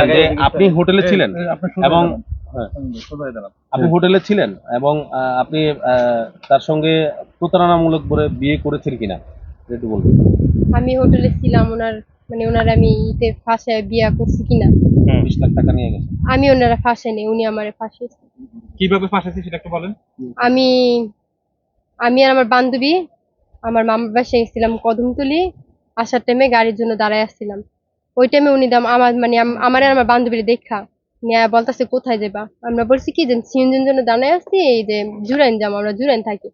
যে আপনি হোটেলে ছিলেন এবং আপনি হোটেলে ছিলেন এবং আপনি তার সঙ্গে প্রতারণামূলক করে বিয়ে করেছেন কিনা একটু বলবেন। আমি হোটেলে ছিলাম ওনার আমি ইতে ফাঁসায় বিয়া করছি কিনা। 20 লাখ টাকা নিয়ে গেছেন। আমি ওনারা ফাঁসাইনি, উনি আমারে ফাঁসাইছে। কিভাবে ফাঁসাইছে সেটা একটু বলেন। আমি আমি আর আমার বান্ধবী আমার মামার বাসায় গেছিলাম কদমতলি। আসার টাইমে গাড়ির জন্য দাঁড়ায় আসছিলাম। ওই টাইমে উনি আমার আমার আর আমার বান্ধবীর দেখা নিয়ে বলতেছে কোথায় যাবা। আমরা বলছি কি যে সিএনজির জন্য দাঁড়ায় আসছি, এই যে জুরাইন যাবো, আমরা জুরাইন থাকি।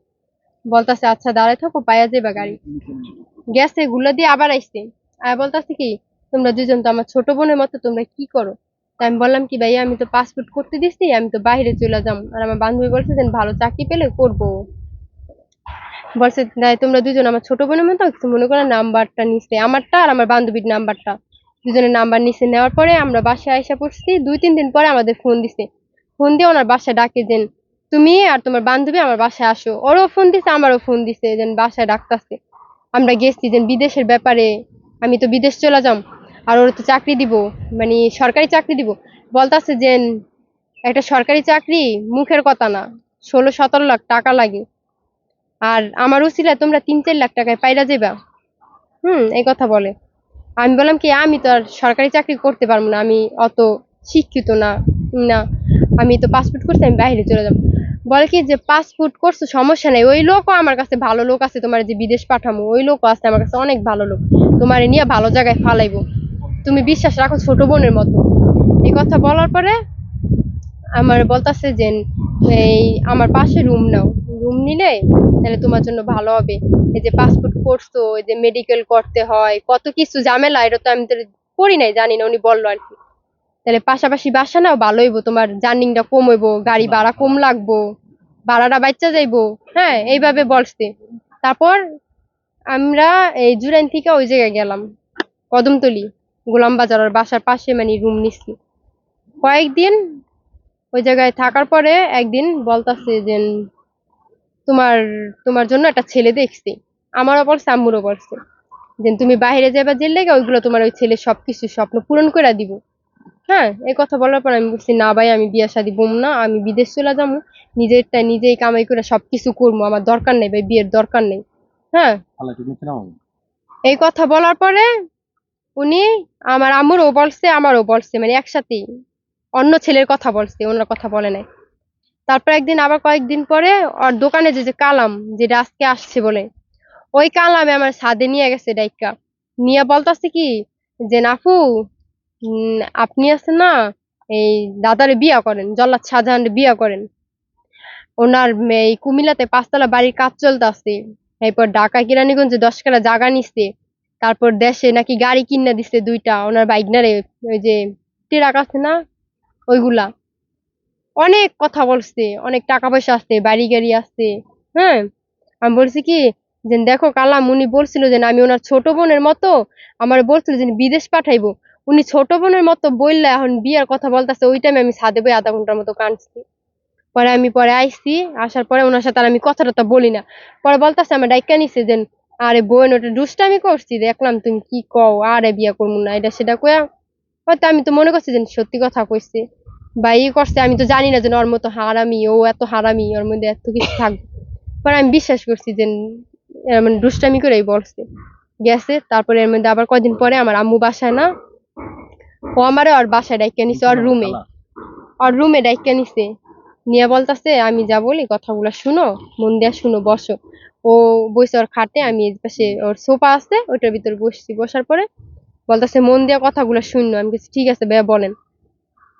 বলতেছে আচ্ছা দাঁড়ায় থাকো, পাইয়া যাবা গাড়ি। গেছে গুলা দিয়ে আবার আইসছে। আর বলতেছে কি তোমরা দুজন তো আমার ছোট বোনের মতো, তোমরা কি করো? তা আমি বললাম কি ভাইয়া আমি তো পাসপোর্ট করতে দিচ্ছি, আমি তো বাইরে চলে যাম। আর আমার বান্ধবী বলছে যে ভালো চাকরি পেলে করবো। বলছে তোমরা দুজন আমার ছোট বোনের মতো কিছু মনে করো। নাম্বারটা নিচ্ছে আমারটা আর আমার বান্ধবীর নাম্বারটা, দুজনের নাম্বার নিচ্ছে। নেওয়ার পরে আমরা বাসায় আইসা পড়ছি। 2-3 দিন পরে আমাদের ফোন দিছে। ফোন দিয়ে ওনার বাসায় ডাকে যেন তুমি আর তোমার বান্ধবী আমার বাসায় আসো। ওরও ফোন দিছে, আমারও ফোন দিছে, যেন বাসায় ডাকতেছে। আমরা গেছি যেন বিদেশের ব্যাপারে, আমি তো বিদেশ চলে যাম। আর ওর তো চাকরি দিব, মানে সরকারি চাকরি দিব। বলতাছে যে একটা সরকারি চাকরি মুখের কথা না, 16-17 লাখ টাকা লাগে। আর আমার উছিলায় তোমরা 3-4 লাখ টাকায় পাইরা যাবা। এই কথা বলে। আমি বললাম কি আমি তো আর সরকারি চাকরি করতে পারবো না, আমি অত শিক্ষিত না। না, আমি তো পাসপোর্ট করছি, আমি বাইরে চলে যাবো। বলে কি যে পাসপোর্ট করছো সমস্যা নেই, ওই লোকও আমার কাছে ভালো লোক আছে, তোমার যে বিদেশ পাঠামো ওই লোকও আছে আমার কাছে অনেক ভালো লোক, তোমার নিয়ে ভালো জায়গায় ফালাইবো, তুমি বিশ্বাস রাখো ছোট বোনের মতো। এই কথা বলার পরে আমার বলতাছে যে এই আমার পাশে রুম নাও, রুম নিলে তাহলে তোমার জন্য ভালো হবে। এই যে পাসপোর্ট করছো, এই যে মেডিকেল করতে হয়, কত কিছু ঝামেলা, এটা তো আমি তো করি নাই, জানি না। উনি বললো আর কি, তাহলে পাশাপাশি বাসা নাও, ভালো হইবো, তোমার জার্নিংটা কম হইবো, গাড়ি ভাড়া কম লাগবো, ভাড়াটা বাচ্চা যাইবো। হ্যাঁ, এইভাবে বলছে। তারপর আমরা এই জুরাইন থেকে ওই জায়গায় গেলাম, কদমতলি গোলাম বাজার ওর বাসার পাশে, মানে রুম নিচ্ছি কয়েকদিন। ওই জায়গায় থাকার পরে একদিন বলতাছে যে তোমার তোমার জন্য একটা ছেলে দেখছি। আমারও বলছে, আম্মুরও বলছে যে তুমি বাইরে যাবা জেল লেগে, ওইগুলো তোমার ওই ছেলে সবকিছু স্বপ্ন পূরণ করে দিব। হ্যাঁ, এই কথা বলার পর আমি বলছি না ভাই, আমি বিয়ে শাদী বম না, আমি বিদেশ চলে যাবো, নিজেরটা নিজেই কামাই করে সবকিছু করবো, আমার দরকার নেই ভাই, বিয়ের দরকার নেই। হ্যাঁ, এই কথা বলার পরে উনি আমার আম্মুরও বলছে আমারও বলছে, মানে একসাথেই অন্য ছেলের কথা বলছে, ওনার কথা বলে নাই। তারপর একদিন আবার কয়েকদিন পরে ওর দোকানে যে যে কালাম, যেটা আজকে আসছে বলে, ওই কালামে আমার ছাদে নিয়ে গেছে ডাইকা। নিয়ে বলতাছে কি যে নাফু, আপনি আছেন না, এই দাদারে বিয়া করেন, জল্লাদ শাহজাহানের বিয়া করেন। ওনার এই কুমিল্লাতে 5 তলা বাড়ির কাজ চলতেছে। এরপর ঢাকা কিরানীগঞ্জে 10 কাঠা জায়গা নিচ্ছে। তারপর দেশে নাকি গাড়ি কিনা দিচ্ছে 2টা ওনার বাইকনারে, ওই যে ট্রাক আছে না ওইগুলা। অনেক কথা বলছে, অনেক টাকা পয়সা আছে, বাড়ি গাড়ি আছে। হ্যাঁ, আমি বলছি কি যে দেখো কালাম, উনি বলছিল যে আমি ওনার ছোট বোনের মতো, আমার বলছিল যে বিদেশ পাঠাইবো। উনি ছোট বোনের মতো বললে এখন বিয়ার কথা বলতেছে। ওই টাইমে আমি ছাদে বই আধা ঘন্টার মতো কাঁদছি। পরে আইসি, আসার পরে ওনার সাথে আর আমি কথা টথা বলি না। পরে বলতেছে আমার ডাইকা নিছে যে আরে বোন ওটা দুষ্টামি করছি, দেখলাম তুমি কি কও, আরে বিয়া করবো না এটা সেটা কয়া। হয়তো আমি তো মনে করছি যে সত্যি কথা কইছে বা ই করছে, আমি তো জানি না যে ওর মতো হারামি, ও এত হারামি, ওর মধ্যে এত কিছু থাকবে। পরে আমি বিশ্বাস করছি যে মানে দুষ্টামি করেই বলছে। গেছে, তারপরে এর মধ্যে আবার কয়দিন পরে আমার আম্মু বাসায় না, ও আমারে ওর বাসায় ডাইকা নিছে, ওর রুমে ডাইকা নিছে। নিয়ে বলতাছে আমি যা বলি কথাগুলো শুনো, মন দিয়া শুনো, বসো। ও বসে ওর খাটে, আমি এই পাশে ওর সোফা আছে ওইটার ভিতরে বসছি। বসার পরে বলতাছে মন দিয়া কথাগুলো শুনো। আমি বলছি ঠিক আছে ভাইয়া বলেন।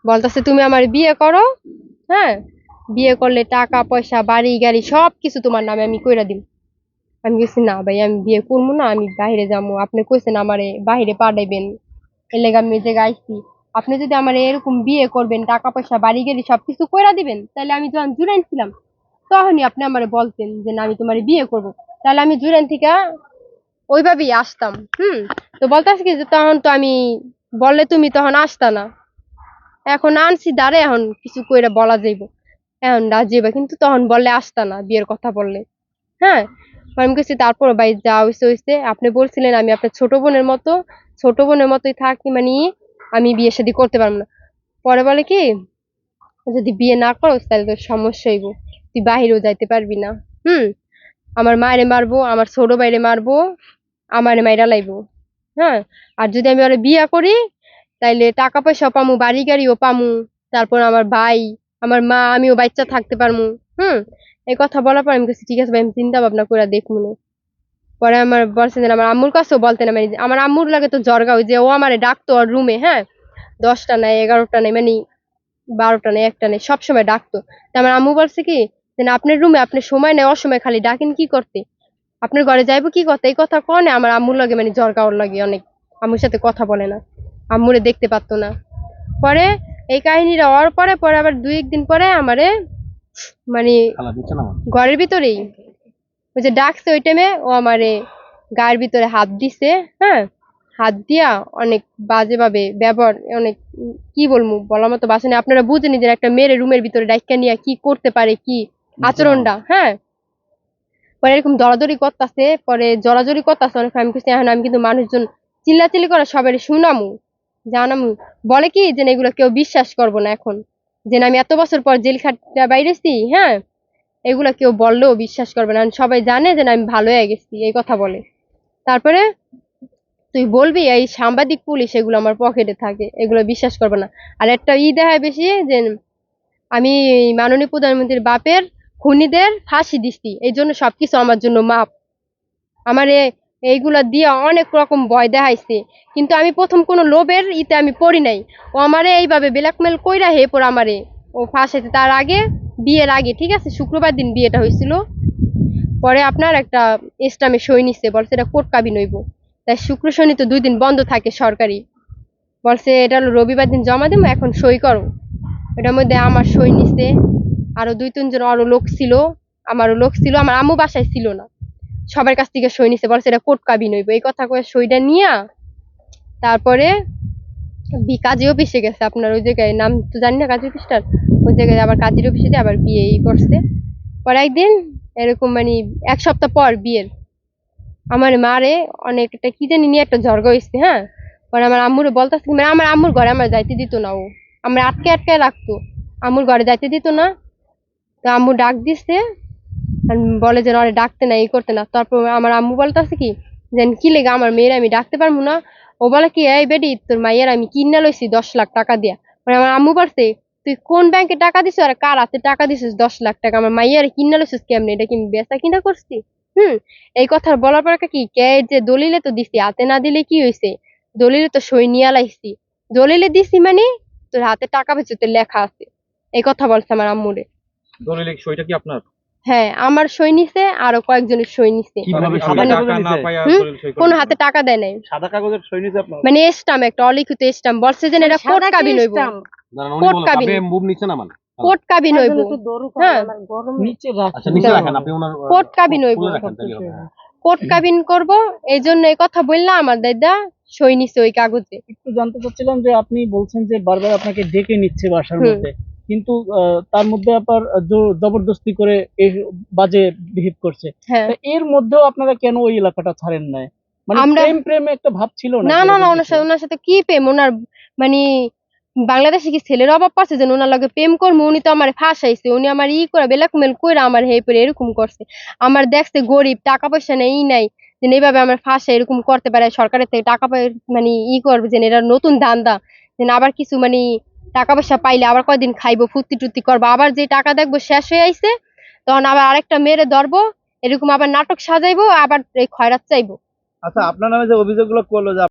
বলতাছে তুমি আমার বিয়ে করো, হ্যাঁ, বিয়ে করলে টাকা পয়সা বাড়ি গাড়ি সবকিছু তোমার নামে আমি কইরা দিব। আমি বলছি না ভাই, আমি বিয়ে করবো না, আমি বাইরে যাবো, আপনি কইছেন আমারে বাইরে পাঠাইবেন, এর লেগে আমি এই জায়গায় আইছি। আপনি যদি আমার এরকম বিয়ে করবেন, টাকা পয়সা বাড়ি গাড়ি সবকিছু কইরা দিবেন, তাহলে আমি যখন জুরাইন ছিলাম তখনই আপনি আমারে বলতেন যে না আমি তোমার বিয়ে করব, তাহলে আমি জুরাইন থেকে ওইভাবেই আসতাম। তো বলতেছি কি যে তখন তো আমি বললে তুমি তখন আসতা না, এখন আনছি দাঁড়ে, এখন কিছু কইরা বলা যাইব, এখন রাজি হইবা, কিন্তু তখন বললে আসতা না বিয়ের কথা বললে। হ্যাঁ, আমি কইছি তারপর ভাই যা হইছে হইছে, আপনি বলছিলেন আমি আপনার ছোট বোনের মতো, ছোট বোনের মতোই থাকি, মানে আমি বিয়ে শাদী করতে পারবো না। পরে বলে কি, যদি বিয়ে না করো তাহলে তোর সমস্যা হইব, তুই বাহিরেও যাইতে পারবি না। আমার মায়েরে মারবো, আমার ছোট ভাইরে মারবো, আমারে মাইরা লাইবো। হ্যাঁ, আর যদি আমি ওরে বিয়া করি তাইলে টাকা পয়সা পামু, বাড়ি গাড়িও পামু, তারপর আমার ভাই, আমার মা, আমিও বাচ্চা থাকতে পারমু। হুম এই কথা বলার পর আমি কাছে ঠিক আছে ভাই, আমি চিন্তা ভাবনা করে দেখবো না। পরে আমার বলছে যে আমার আম্মুর কাছেও বলতে না, মানে আমার আম্মুর লাগে তো জ্বর গাও, যে ও আমারে ডাকতো ওর রুমে, হ্যাঁ, 10টা নাই 11টা নাই, মানে 12টা নেই, 1টা নেই, সবসময় ডাকতো। তা আমার আম্মু বলছে কি, যে না, আপনার রুমে আপনি সময় নেই, অসময় খালি ডাকেন কি করতে, আপনার ঘরে যাইবো কি করতে, এই কথা কনে আমার আম্মুর লাগে, মানে জ্বর গাওয়ার লাগে অনেক, আম্মুর সাথে কথা বলে না, আম্মুরে দেখতে পারতো না। পরে এই কাহিনীটা হওয়ার পরে পরে আবার 2-1 দিন পরে আমারে মানে খালা দিচ্ছেন আমার ঘরের ভিতরেই ওই যে ডাকছে ওই টাইমে ও আমারে গায়ের ভিতরে হাত দিছে। হ্যাঁ, হাত দিয়া অনেক বাজে ভাবে ব্যবহার, অনেক কি বলবো, বলার মতো বাসা নেই। আপনারা বুঝে নিজের একটা মেয়ের রুমের ভিতরে ডাইকা নিয়ে কি করতে পারে, কি আচরণটা। হ্যাঁ, পরে এরকম দরাদরি করতেছে, পরে জড়াজড়ি করতেছে অনেক। আমি কিছু এখন আমি কিন্তু মানুষজন চিল্লাচিল্লি করে সবাই শুনামু, জানামু। বলে কি যে না, এগুলো কেউ বিশ্বাস করবো না এখন, যে না, আমি এত বছর পর জেল খাটটা বাইরেছি, হ্যাঁ, এগুলা কেউ বললেও বিশ্বাস করবে না, সবাই জানে যে না, আমি ভালো হয়ে গেছি, এই কথা বলে। তারপরে তুই বলবি এই সাংবাদিক পুলিশ এগুলো আমার পকেটে থাকে, এগুলো বিশ্বাস করবে না। আর একটা দেখায় বেশি, যে আমি এই মাননীয় প্রধানমন্ত্রীর বাপের খুনিদের ফাঁসি দিছি, এই জন্য সবকিছু আমার জন্য মাপ। আমারে এইগুলা দিয়ে অনেক রকম ভয় দেখাইছে, কিন্তু আমি প্রথম কোনো লোভের আমি পড়ি নাই। ও আমারে এইভাবে ব্ল্যাকমেল কইরা হে পর আমারে ও ফাঁসাইছে। তার আগে, বিয়ের আগে, ঠিক আছে, শুক্রবার দিন বিয়েটা হয়েছিল। পরে আপনার একটা স্টামে সই নিছে, বলছে এটা কোর্ট কাবিন হইব। তাই শুক্র শনি তো 2 দিন বন্ধ থাকে সরকারি। বলছে এটা হলো রবিবার দিন জমা দেবো, এখন সই করো। এটার মধ্যে আমার সই নিছে, আরো 2-3 জন আরো লোক ছিল, আমারও লোক ছিল, আমার আম্মু বাসায় ছিল না, সবার কাছ থেকে সই নিছে, বলছে এটা কোর্ট কাবিন হইব। এই কথা কয়ে সইটা নিয়া তারপরে কাজী অফিসে গেছে, আপনার ওই জায়গায় নাম তো জানি না কাজী অফিসটার, ওই জায়গায় আবার কাজীর অফিসে দিয়ে আবার বিয়ে করছে। পরে একদিন এরকম মানে 1 সপ্তাহ পর বিয়ের, আমার মারে অনেক একটা কি জানি নিয়ে একটা ঝড় হয়েছে। হ্যাঁ, পরে আমার আম্মুরে বলতেছে, মানে আমার আম্মুর ঘরে আমার যাইতে দিত না, ও আমার আটকে আটকে রাখতো, আম্মুর ঘরে যাইতে দিত না। তো আম্মু ডাক দিচ্ছে, আর বলে যে ওরে ডাকতে না, এই করতে না। তারপর আমার আম্মু বলতেছে কি, যে কি লেগে আমার মেয়ের আমি ডাকতে পারবো না। ও বলে কি, এই বেডি, তোর মাইয়ের আমি কিনে লইছি 10 লাখ টাকা দিয়া। মানে আমার আম্মু বলছে, তুই কোন ব্যাংকে টাকা দিছিস আর কার হাতে টাকা দিছিস 10 লাখ টাকা, আমার মাইয়ারে কিনে লইছিস কেমনে, এটা কি আমি বেচা কিনা করছি? এই কথা বলার পর কি, কে যে দলিলে তো দিছি, হাতে না দিলে কি হয়েছে, দলিলে তো সই নিয়ে লাইছি, দলিলে দিছি মানে তোর হাতে টাকা পেছতে লেখা আছে, এই কথা বলছে আমার আম্মুরে। দলিলে সইটা কি আপনার? হ্যাঁ, আমার সই নিছে, আরো কয়েকজনের সই নিছে। কিভাবে আপনি সাদা টাকা না পাইয়া হুম? দলিল সই কোনো করেন? হাতে টাকা দেয় নাই, সাদা কাগজের সই নিছে আপনার? মানে স্টাম্প, একটা অলিখিত স্টাম্প, বলছে যে এটা কোর্ট কাবিন হইব, দাঁড়ান, উনি কোর্ট বলেন, কাবিন। আপনি মুভ নিচ্ছেন আমার কোর্ট কাবিন হইব। হ্যাঁ, নিচে রাখ। আচ্ছা নিচে রাখেন, আপনি ওনার কোর্ট কাবিন হইব, খুলে রাখেন তাহলে হবে, হ্যাঁ। কোর্ট কাবিন করব, এই জন্য এই কথা বললাম, আমার দাদা সই নিছে ওই কাগজে। একটু জানতে চাচ্ছিলাম যে আপনি বলছেন যে বারবার আপনাকে ডেকে নিচ্ছে বাসার হুম। মধ্যে, কিন্তু তার মধ্যে আবার জবরদস্তি করে এই বাজে বিহেভ করছে। হ্যাঁ, তা এর মধ্যেও আপনারা কেন ওই এলাকাটা ছাড়েন নাই? মানে আমরা- প্রেম প্রেম একটা ভাব ছিল না? না না না, ওনার সাথে কি প্রেম, ওনার মানে বাংলাদেশে কি ছেলের অভাব পাচ্ছে যে ওনার লগে প্রেম করবো? উনি তো আমার ফাঁসাইছে, উনি আমার করে ব্ল্যাকমেল করে আমার হে করে এরকম করছে। আমার দেখছে গরিব, টাকা পয়সা নেই, নাই, যে এইভাবে আমার ফাঁসা এরকম করতে পারে, সরকারের থেকে টাকা মানে করবে, যে এটা নতুন ধান্দা, যে আবার কিছু মানে টাকা পয়সা পাইলে আবার কয়দিন খাইবো, ফুর্তি টুর্তি করবো, আবার যে টাকা দেখবো শেষ হয়ে আইছে, তখন আবার আরেকটা মেয়েরে ধরবো, এরকম আবার নাটক সাজাইবো, আবার এই খয়রাত চাইবো। আচ্ছা, আপনার নামে যে অভিযোগগুলো করলো যে